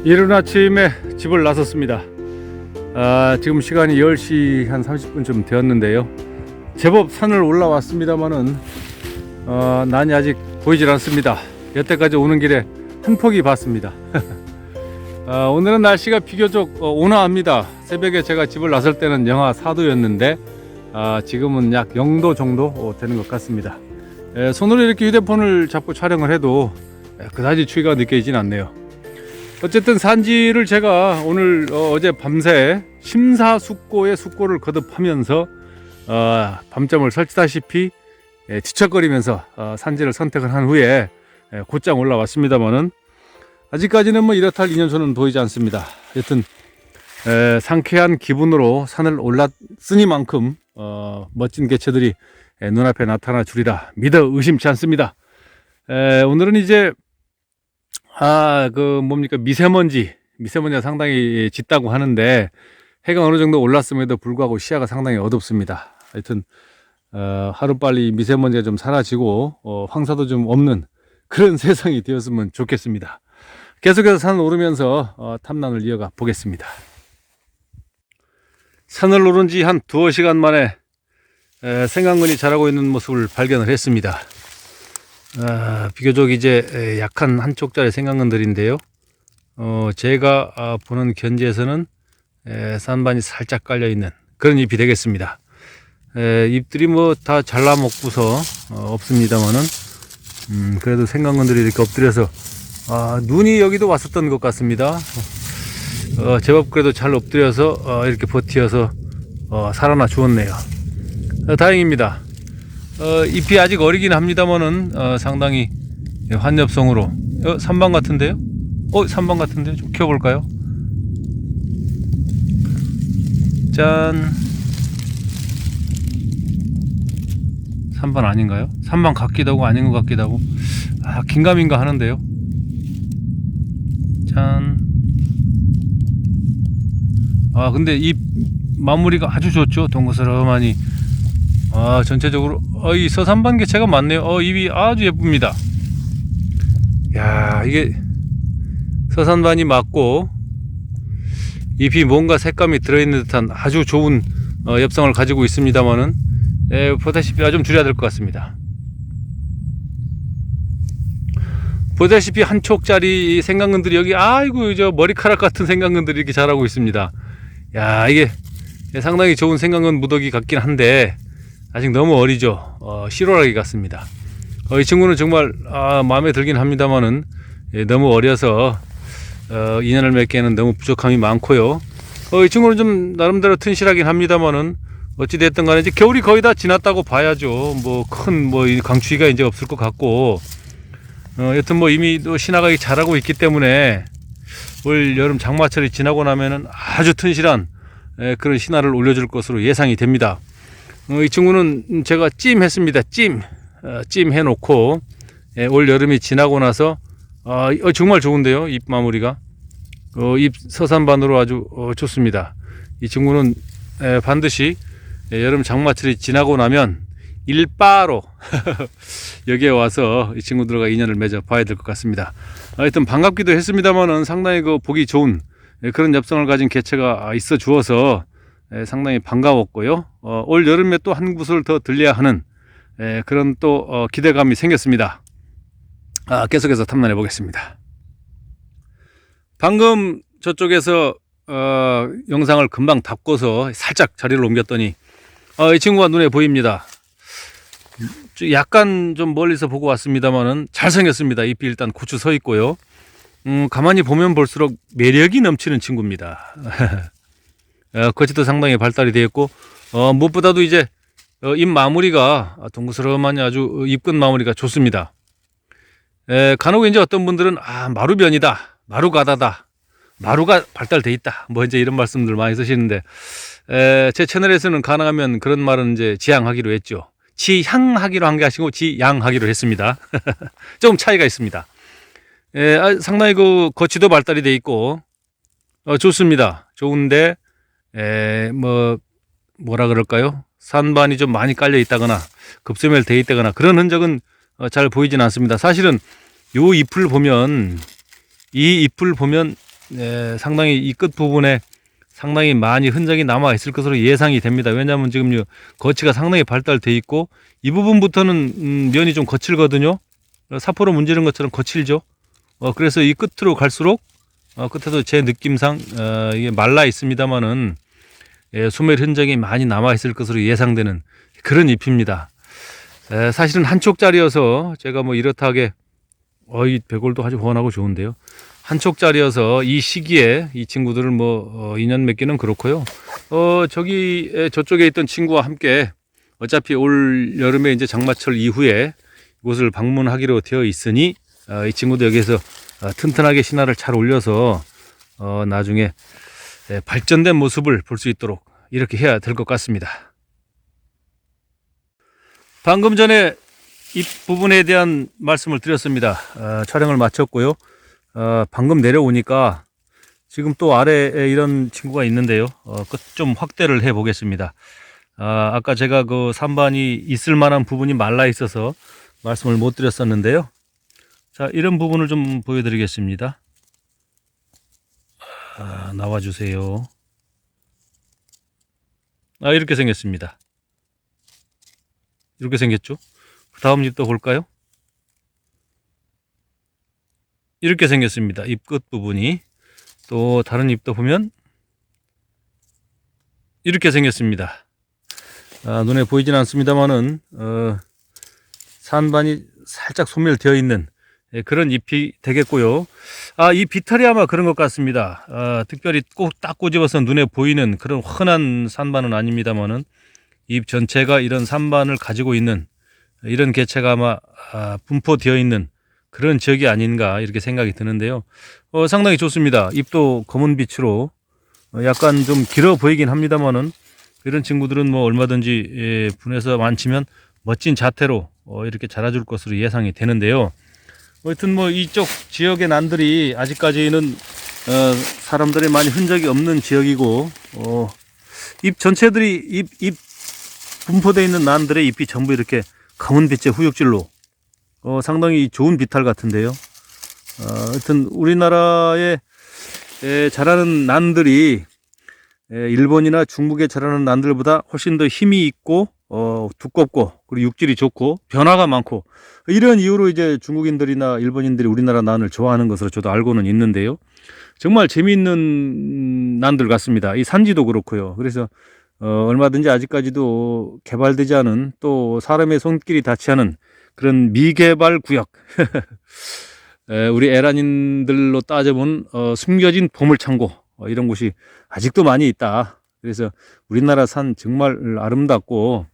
이른 아침에 집을 나섰습니다. 지금 시간이 10시 한 30분쯤 되었는데요. 제법 산을 올라왔습니다만은 난이 아직 보이질 않습니다. 여태까지 오는 길에 한 폭이 봤습니다. 오늘은 날씨가 비교적 온화합니다. 새벽에 제가 집을 나설 때는 영하 4도였는데 지금은 약 0도 정도 되는 것 같습니다. 손으로 이렇게 휴대폰을 잡고 촬영을 해도 그다지 추위가 느껴지진 않네요. 어쨌든 산지를 제가 오늘 어제 밤새 심사숙고의 숙고를 거듭하면서 밤잠을 설치다시피 뒤척거리면서 산지를 선택을 한 후에 곧장 올라왔습니다만은 아직까지는 뭐 이렇다 할 인연소는 보이지 않습니다. 여튼 상쾌한 기분으로 산을 올랐으니만큼 멋진 개체들이 눈앞에 나타나 주리라 믿어 의심치 않습니다. 오늘은 이제 미세먼지가 상당히 짙다고 하는데 해가 어느 정도 올랐음에도 불구하고 시야가 상당히 어둡습니다. 하여튼 하루빨리 미세먼지가 좀 사라지고 황사도 좀 없는 그런 세상이 되었으면 좋겠습니다. 계속해서 산을 오르면서 탐난을 이어가 보겠습니다. 산을 오른 지 한 두어 시간 만에 생강근이 자라고 있는 모습을 발견을 했습니다. 비교적 이제 약한 한쪽짜리 생강근들인데요. 제가 보는 견지에서는 산반이 살짝 깔려있는 그런 잎이 되겠습니다. 잎들이 뭐 다 잘라 먹고서 없습니다만은 그래도 생강근들이 이렇게 엎드려서 눈이 여기도 왔었던 것 같습니다. 제법 그래도 잘 엎드려서 이렇게 버티어서 살아나 주었네요. 다행입니다. 잎이 아직 어리긴 합니다만은 상당히 환엽성으로 산방 같은데요? 산방 같은데요? 좀 키워볼까요? 짠. 산방 아닌가요? 산방 같기도 하고 아닌 것 같기도 하고 긴가민가 하는데요. 짠. 근데 잎 마무리가 아주 좋죠. 동그스러하니 전체적으로 이 서산반 개체가 많네요. 잎이 아주 예쁩니다. 야, 이게 서산반이 맞고 잎이 뭔가 색감이 들어있는 듯한 아주 좋은 엽성을 가지고 있습니다만은 보다시피 좀 줄여야 될 것 같습니다. 보다시피 한 촉짜리 생강근들이 여기 저 머리카락 같은 생강근들이 이렇게 자라고 있습니다. 야, 이게 상당히 좋은 생강근 무더기 같긴 한데 아직 너무 어리죠. 실오라기 같습니다. 이 친구는 정말 마음에 들긴 합니다만은 너무 어려서 인연을 맺기에는 너무 부족함이 많고요. 이 친구는 좀 나름대로 튼실하긴 합니다만은 어찌됐든 간에 이제 겨울이 거의 다 지났다고 봐야죠. 큰 강추위가 이제 없을 것 같고 여튼 이미 또 신화각이 자라고 있기 때문에 올 여름 장마철이 지나고 나면은 아주 튼실한 그런 신화를 올려줄 것으로 예상이 됩니다. 이 친구는 제가 찜했습니다. 찜 해놓고 올 여름이 지나고 나서 정말 좋은데요. 잎 마무리가 잎 서산반으로 아주 좋습니다. 이 친구는 반드시 여름 장마철이 지나고 나면 일바로 여기에 와서 이 친구들과 인연을 맺어 봐야 될 것 같습니다. 하여튼 반갑기도 했습니다만은 상당히 보기 좋은 그런 엽성을 가진 개체가 있어 주어서 상당히 반가웠고요. 올 여름에 또 한 곳을 더 들려야 하는 그런 또 기대감이 생겼습니다. 계속해서 탐난해 보겠습니다. 방금 저쪽에서 영상을 금방 닫고서 살짝 자리를 옮겼더니 이 친구가 눈에 보입니다. 약간 좀 멀리서 보고 왔습니다만은 잘생겼습니다. 잎이 일단 고추 서 있고요. 가만히 보면 볼수록 매력이 넘치는 친구입니다. 거치도 상당히 발달이 되어 있고 무엇보다도 이제 잎 마무리가 동그스러움하니 아주 잎끝 마무리가 좋습니다. 간혹 이제 어떤 분들은 마루변이다, 마루가다다, 마루가 발달돼 있다, 이제 이런 말씀들 많이 쓰시는데 제 채널에서는 가능하면 그런 말은 이제 지양하기로 했죠. 지향하기로 한 게 아니고 지양하기로 했습니다. 조금 차이가 있습니다. 상당히 거치도 발달이 돼 있고 좋습니다. 좋은데 뭐라 그럴까요? 산반이 좀 많이 깔려 있다거나 급소멸 돼 있다거나 그런 흔적은 잘 보이진 않습니다. 사실은 이 잎을 보면 상당히 이 끝 부분에 상당히 많이 흔적이 남아 있을 것으로 예상이 됩니다. 왜냐하면 지금 거치가 상당히 발달돼 있고 이 부분부터는 면이 좀 거칠거든요. 사포로 문지른 것처럼 거칠죠. 그래서 이 끝으로 갈수록 끝에도 제 느낌상 이게 말라 있습니다만은 소멸 흔적이 많이 남아 있을 것으로 예상되는 그런 잎입니다. 사실은 한 촉짜리여서 제가 뭐 이렇다 하게 이 배골도 아주 훤하고 좋은데요. 한 촉짜리여서 이 시기에 이 친구들을 뭐 인연 맺기는 그렇고요. 저쪽에 있던 친구와 함께 어차피 올 여름에 이제 장마철 이후에 이곳을 방문하기로 되어 있으니 이 친구도 여기에서 튼튼하게 신화를 잘 올려서 나중에 발전된 모습을 볼 수 있도록 이렇게 해야 될 것 같습니다. 방금 전에 잎 부분에 대한 말씀을 드렸습니다. 촬영을 마쳤고요. 방금 내려오니까 지금 또 아래에 이런 친구가 있는데요. 끝 좀 확대를 해 보겠습니다. 아까 제가 그 산반이 있을 만한 부분이 말라 있어서 말씀을 못 드렸었는데요. 자, 이런 부분을 좀 보여드리겠습니다. 나와주세요. 이렇게 생겼습니다. 이렇게 생겼죠. 다음 잎도 볼까요? 이렇게 생겼습니다. 잎 끝 부분이. 또 다른 잎도 보면 이렇게 생겼습니다. 눈에 보이진 않습니다만은 산반이 살짝 소멸되어 있는 그런 잎이 되겠고요. 이 비탈이 아마 그런 것 같습니다. 특별히 꼭 딱 꼬집어서 눈에 보이는 그런 흔한 산반은 아닙니다만은 잎 전체가 이런 산반을 가지고 있는 이런 개체가 아마 분포되어 있는 그런 지역이 아닌가 이렇게 생각이 드는데요. 상당히 좋습니다. 잎도 검은 빛으로 약간 좀 길어 보이긴 합니다만은 이런 친구들은 뭐 얼마든지 분해서 만지면 멋진 자태로 이렇게 자라줄 것으로 예상이 되는데요. 하여튼 뭐 이쪽 지역의 난들이 아직까지는 사람들의 많이 흔적이 없는 지역이고 잎 전체들이 잎 분포되어 있는 난들의 잎이 전부 이렇게 검은 빛의 후육질로 상당히 좋은 비탈 같은데요. 하여튼 우리나라에 자라는 난들이 일본이나 중국에 자라는 난들보다 훨씬 더 힘이 있고 두껍고 그리고 육질이 좋고 변화가 많고 이런 이유로 이제 중국인들이나 일본인들이 우리나라 난을 좋아하는 것으로 저도 알고는 있는데요. 정말 재미있는 난들 같습니다. 이 산지도 그렇고요. 그래서 얼마든지 아직까지도 개발되지 않은 또 사람의 손길이 닿지 않은 그런 미개발 구역 우리 에란인들로 따져본 숨겨진 보물창고 이런 곳이 아직도 많이 있다. 그래서 우리나라 산 정말 아름답고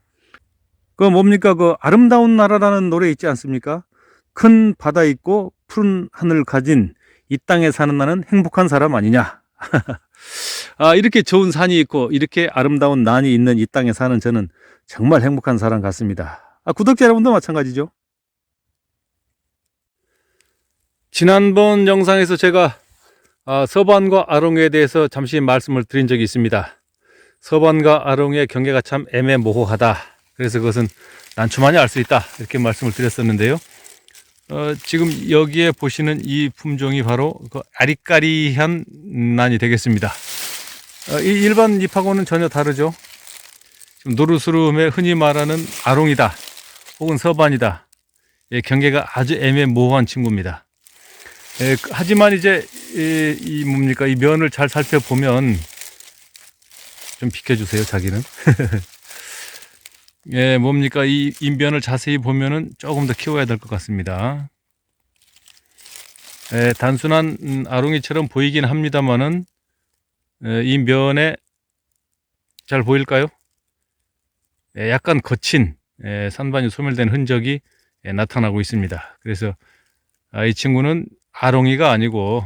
그 뭡니까 그 아름다운 나라라는 노래 있지 않습니까? 큰 바다 있고 푸른 하늘 가진 이 땅에 사는 나는 행복한 사람 아니냐. 이렇게 좋은 산이 있고 이렇게 아름다운 난이 있는 이 땅에 사는 저는 정말 행복한 사람 같습니다. 구독자 여러분도 마찬가지죠. 지난번 영상에서 제가 서반과 아롱에 대해서 잠시 말씀을 드린 적이 있습니다. 서반과 아롱의 경계가 참 애매모호하다. 그래서 그것은 난초만이 알 수 있다. 이렇게 말씀을 드렸었는데요. 지금 여기에 보시는 이 품종이 바로 그 아리까리한 난이 되겠습니다. 이 일반 잎하고는 전혀 다르죠. 지금 노르스름에 흔히 말하는 아롱이다. 혹은 서반이다. 경계가 아주 애매모호한 친구입니다. 하지만 이제 이 뭡니까 이 면을 잘 살펴보면 좀 비켜주세요 자기는. 뭡니까 이 인변을 자세히 보면은 조금 더 키워야 될 것 같습니다. 단순한 아롱이처럼 보이긴 합니다만은 이 면에 잘 보일까요? 약간 거친 산반이 소멸된 흔적이 나타나고 있습니다. 그래서 이 친구는 아롱이가 아니고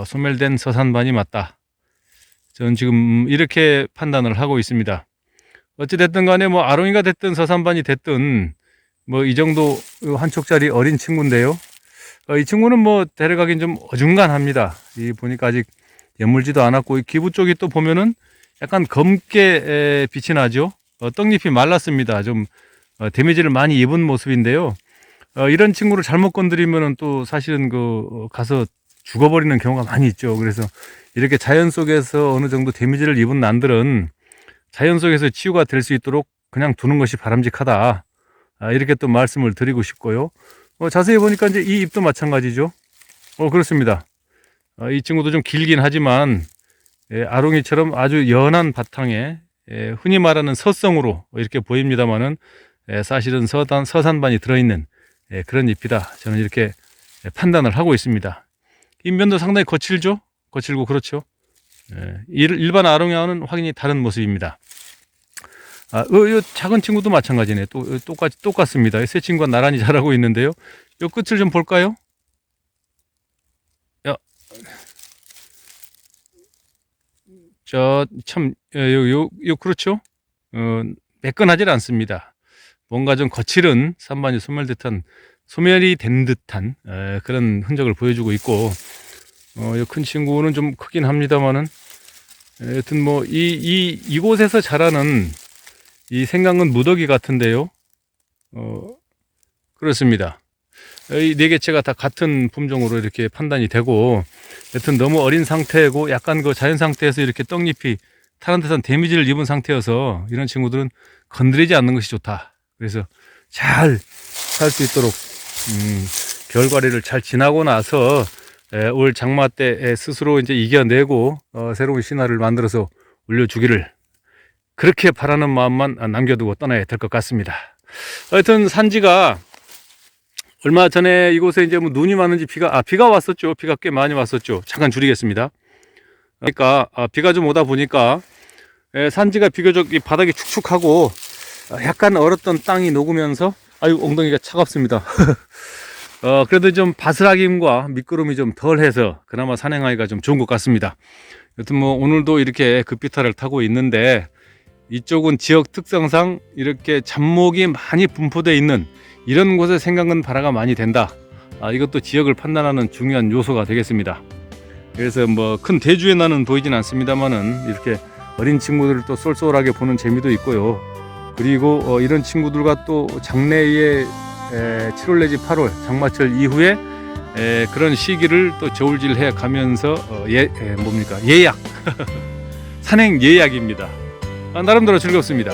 소멸된 서산반이 맞다. 저는 지금 이렇게 판단을 하고 있습니다. 어찌됐든 간에 뭐 아롱이가 됐든 서산반이 됐든 뭐 이 정도 한 촉짜리 어린 친구인데요. 이 친구는 뭐 데려가긴 좀 어중간합니다. 이 보니까 아직 예물지도 않았고 이 기부 쪽이 또 보면은 약간 검게 빛이 나죠. 떡잎이 말랐습니다. 좀 데미지를 많이 입은 모습인데요. 이런 친구를 잘못 건드리면은 또 사실은 가서 죽어버리는 경우가 많이 있죠. 그래서 이렇게 자연 속에서 어느 정도 데미지를 입은 난들은 자연 속에서 치유가 될 수 있도록 그냥 두는 것이 바람직하다. 이렇게 또 말씀을 드리고 싶고요. 자세히 보니까 이제 이 잎도 마찬가지죠. 그렇습니다. 이 친구도 좀 길긴 하지만 아롱이처럼 아주 연한 바탕에 흔히 말하는 서성으로 이렇게 보입니다만은 사실은 서산반이 들어있는 그런 잎이다. 저는 이렇게 판단을 하고 있습니다. 잎면도 상당히 거칠죠? 거칠고 그렇죠. 일반 아롱이와는 확연히 다른 모습입니다. 이 작은 친구도 마찬가지네. 똑같습니다. 새 친구가 나란히 자라고 있는데요. 이 끝을 좀 볼까요? 그렇죠. 매끈하지 않습니다. 뭔가 좀 거칠은 산반이 소멸이 된 듯한 그런 흔적을 보여주고 있고, 이 큰 친구는 좀 크긴 합니다만은, 여튼 뭐 이곳에서 자라는 이 생강은 무더기 같은데요. 그렇습니다. 이 네 개체가 다 같은 품종으로 이렇게 판단이 되고, 여튼 너무 어린 상태고 약간 그 자연 상태에서 이렇게 떡잎이 타는 듯한 데미지를 입은 상태여서 이런 친구들은 건드리지 않는 것이 좋다. 그래서 잘 살 수 있도록 겨울과리를 잘 지나고 나서 올 장마 때 스스로 이제 이겨내고 새로운 신화를 만들어서 올려주기를 그렇게 바라는 마음만 남겨두고 떠나야 될 것 같습니다. 하여튼 산지가 얼마 전에 이곳에 이제 뭐 눈이 많은지 비가 왔었죠. 비가 꽤 많이 왔었죠. 잠깐 줄이겠습니다. 그러니까 비가 좀 오다 보니까 산지가 비교적 이 바닥이 축축하고 약간 얼었던 땅이 녹으면서 엉덩이가 차갑습니다. 그래도 좀 바스락임과 미끄럼이 좀 덜해서 그나마 산행하기가 좀 좋은 것 같습니다. 여튼 뭐 오늘도 이렇게 급비타를 타고 있는데 이쪽은 지역 특성상 이렇게 잡목이 많이 분포되어 있는 이런 곳에 생강은 발화가 많이 된다. 이것도 지역을 판단하는 중요한 요소가 되겠습니다. 그래서 뭐 큰 대주의 나는 보이진 않습니다만은 이렇게 어린 친구들을 또 쏠쏠하게 보는 재미도 있고요. 그리고 이런 친구들과 또 장래에 7월 내지 8월 장마철 이후에 그런 시기를 또 저울질해 가면서 예약 산행 예약입니다. 나름대로 즐겁습니다.